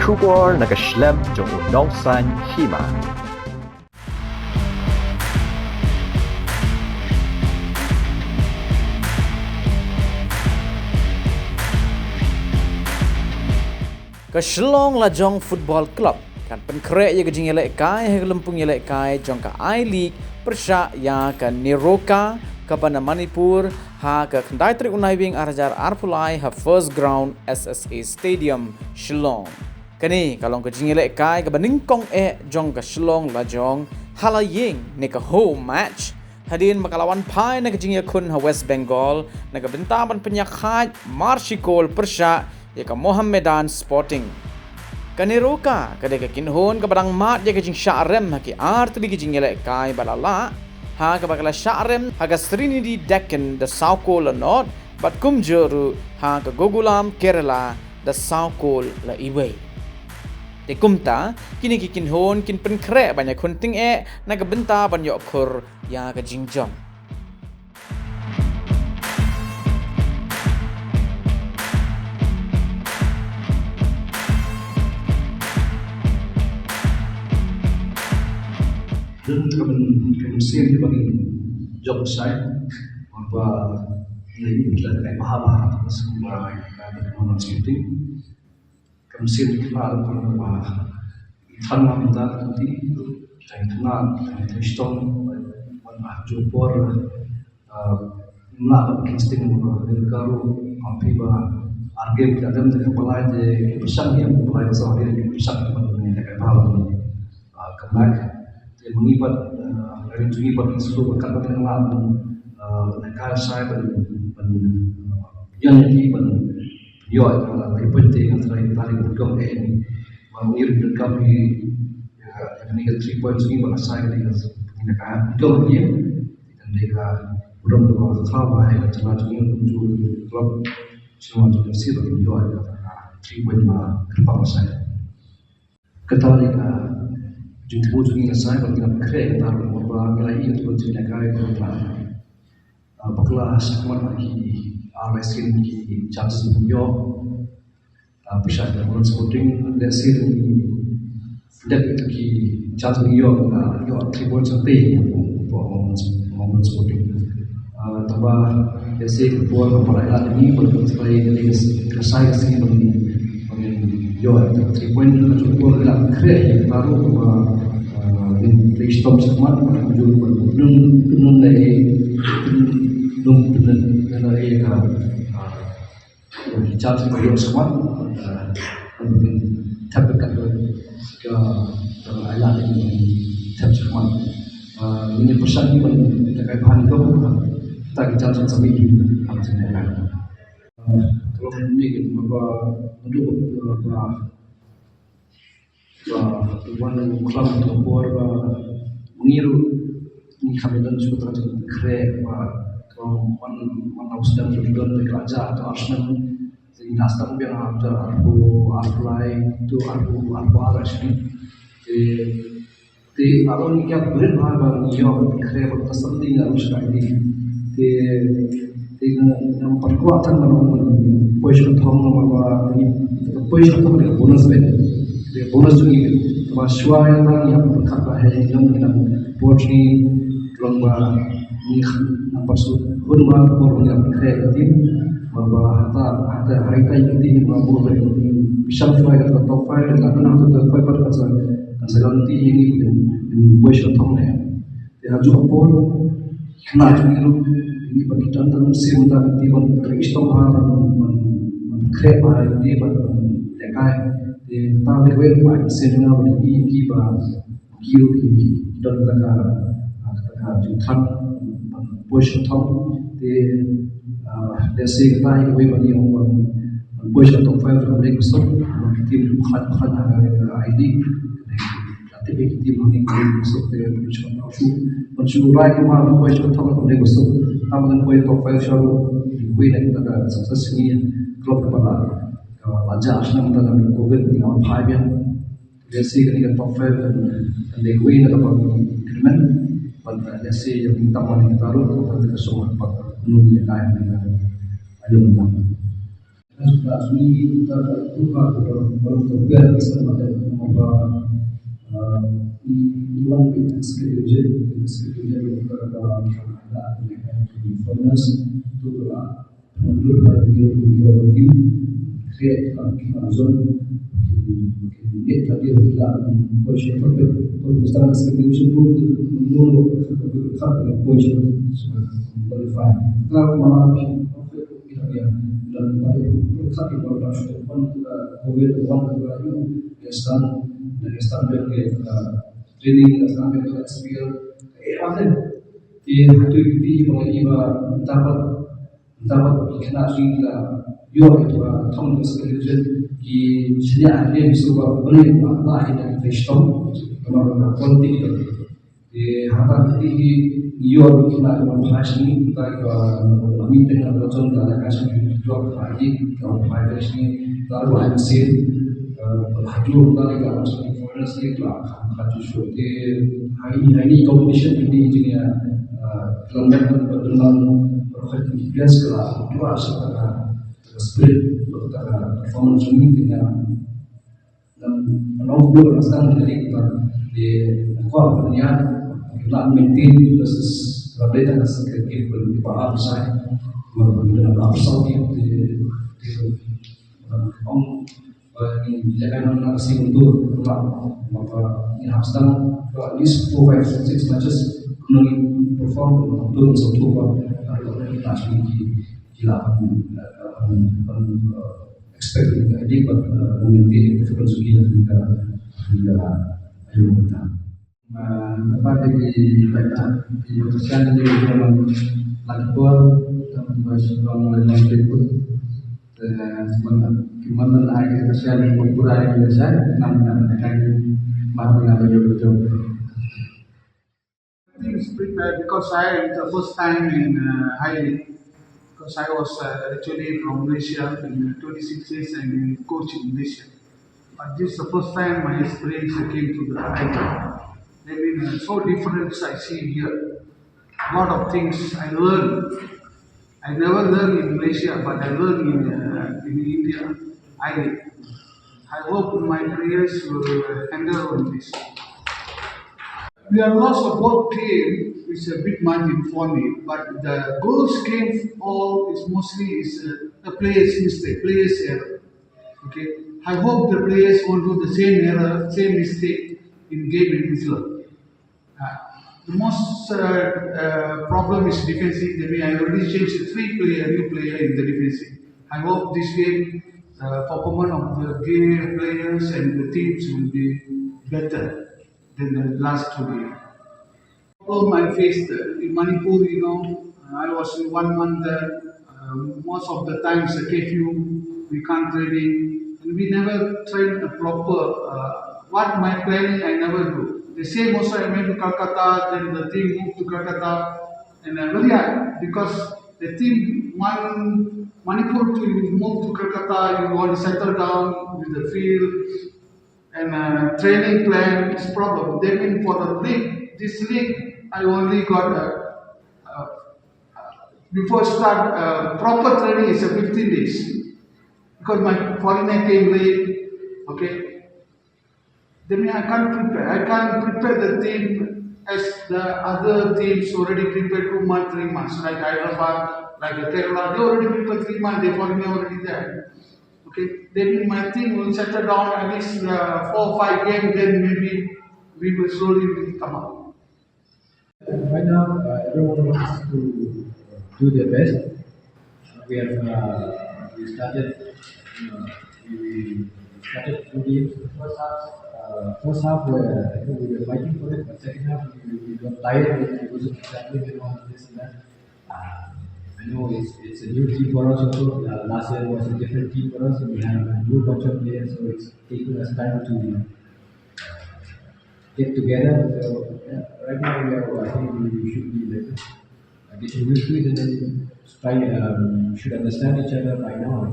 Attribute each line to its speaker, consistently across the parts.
Speaker 1: bersyukur nak Islam jong udongsan Hima.
Speaker 2: Ke Shillong Lajong Football Club kan pen Khreh ye gejing elek kai he lempung elek kai jong ka Ïing Pyrshah ya ka Neroca ka pana Manipur ha ka khandai tri unai wing arajar arpulai ha first ground SSA Stadium Shillong kani kalong gejing elek kai ka baningkong jong ka Shillong Lajong hala Ïing ne ka home match hadin makalawan pai na gejing Ïakhun ha West Bengal na ka bentaban penyakhaj Marshikol Pyrshah ya ka Mohammedan Sporting ka Neroca ka de ka kinhon ka badang mat ya ka jing syarem ha ki artli ki jing elek kai balala ha ka bakala syarem ha ka Srinidhi Deccan the Saukol not bat kumjuru ha ka Gogulam Kerala the Saukol la iwe de kumta kini ki kinhon kin pen Khreh banyak kunting na ka benta ban yo khur ya ka jing jom
Speaker 3: dan kemudian di bagi job saya apa ini kita kayak mahal semua dengan shooting kemudian dikenal bahwa Ïakhun minta nanti saya kenal saya Shillong mana jupor nak insting berkaru hampir argem kita dalam kepala je Pyrshah yang kepala sehari ini Pyrshah yang kayak mahal kemak mengibat dari mengibat seluruh berkat dengan negara saya dan yang ini yo dari penting antara tadi bergabung ini mengir bergabung ini ke 3 points ini bahasa saya dengan negara bergabung ini dan mereka belum berkhabar dan celah ini menuju klub semua juga sih bagi yo 3 points kerbau saya ketika jumpa juga saya bagi Khreh taruh beberapa nilai itu jadi kaya kebetulan bakal sekolah lagi RSkin di chances punya Pyrshah dan Sporting dari dan itu di chances punya yo tribun sampai momen Sporting tambah dari buat perayaan ini berbagai kesai sih bagi yo tribun cukup dalam Khreh baru dari stop semat menuju penun dari dari cat sebagai semat terdekat ke ayat ini tersemat ini Pyrshah ini terkait bahan itu kita bicara sampai macam kalau ini beberapa tuan kelam untuk mengiru ini kami dan sudah terjadi Khreh kalau mana sedang berjuang dari raja atau Arsenal jadi nasab yang ada arbu lain itu arbu aras ini di kalau ni kita berbahagia iyo Khreh bertersendiri harus sekali di yang perkuatan menolong Pyrshah thong nama ini Pyrshah thong dengan bonus bet bonus juga termasuk yang berkata yang Portugal lomba ni nampak hurma orang Khreh tim bahwa ada hari ini mampu bisa fly atau top 5 dan karena itu top 5 pada ganti ini dengan Pyrshah thong ya juga pun kena ini bagi contoh musim tadi dari Shillong Khreh di dekai di tahun berikutnya sehingga bagi kita kiri dan kita jutaan Pyrshah thong di desa kita ini bagi orang Pyrshah thong 5 mereka besar tim bukan ID tapi tim ini besar dari Pyrshah thong mencurai kemana Pyrshah thong mereka besar taman Pyrshah thong 5 selalu kita kita sukses ini klub kepala Raja Arsenal kita dalam COVID dengan apa yang desi ketika top 5 dan legui dalam agreement pada desi yang minta mana kita taruh pada semua menunggu yang lain dengan ada menang sudah ini kita berubah dalam terbiar sama dan mengubah Iwan dengan schedule yang berada di Furnace itu adalah mundur dari tim Khreh kita zon mungkin tadi kita posisi terbaik sekarang schedule pun menurut kita posisi qualify kalau malam kita dan baik berkat kepada Tuhan kita COVID uang kita itu dari standar ke training sampai ke skill apa sih itu di mengiba dapat kena sehingga itu tahun kesehatan di sini ada sebuah beli apa yang sistem kemarin politik di hata di York kita menghasmi kita kami dengan Lajong dalam kasus York lagi kalau pada sini lalu hasil berhaju dari kasus Furnace itu kasus shote hari competition ini jenisnya kelanjutan dengan berkaitan bias kelas dua setelah split setelah performance ini dengan dan menunggu perasaan dari kita di kualitasnya kita maintain basis berada di sekitar di bawah saya dengan absal di ini jangan nasi untuk maka ini harus at least 4, 5, 6 matches menurut perform untuk satu kalau kita asli gila expect jadi memaintain performance kita hingga akhir kita apa di sosial di dalam Lajong dan Shillong Lajong itu gimana akhir sosial berkurang biasa namun akan mahu betul.
Speaker 4: Things prepared because the first time in because I was actually from Malaysia in 26 years and in coach in Malaysia. But this is the first time my experience came to the island. They've been so different I see here. A lot of things I learned. I never learned in Malaysia, but I learned in India. I hope my players will handle on this. We are lost of both team is a big margin for me, but the goals came all is mostly the players' mistake, players' error. Okay, I hope the players won't do the same error, same mistake in game and result. The most problem is defensive. I already changed new player in the defensive. I hope this game performance of the game players and the teams will be better than the last 2 days. Problem I faced in Manipur, I was in 1 month there. Most of the times the curfew, we can't training, and we never train a proper. What my planning I never do. The same also I went to Calcutta, then the team moved to Calcutta, and very hard because the team Manipur to move to Calcutta, you want to settle down with the field and training plan is problem. Then for the league, this league I only got before start proper training is 15 days because my foreigner came late. Okay. Then I can't prepare. I can't prepare the team as the other teams already prepared 2 months, 3 months. Like Hyderabad, like Kerala, they already prepared 3 months. They foreigner already there. Okay. Then my team will settle down at least 4 or 5 games. Then maybe we will slowly come up.
Speaker 3: Right now, everyone wants to do their best. We started. We started 2 games. First half, we were fighting for it, but second half, we got tired and it wasn't exactly this and that. I know it's a new team for us also. Last year was a different team for us, and we have a new bunch of players, so it's taking us time to get together. So right now, I think we should be like getting used to it, and then should understand each other by now. I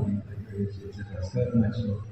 Speaker 3: think it's a third match. So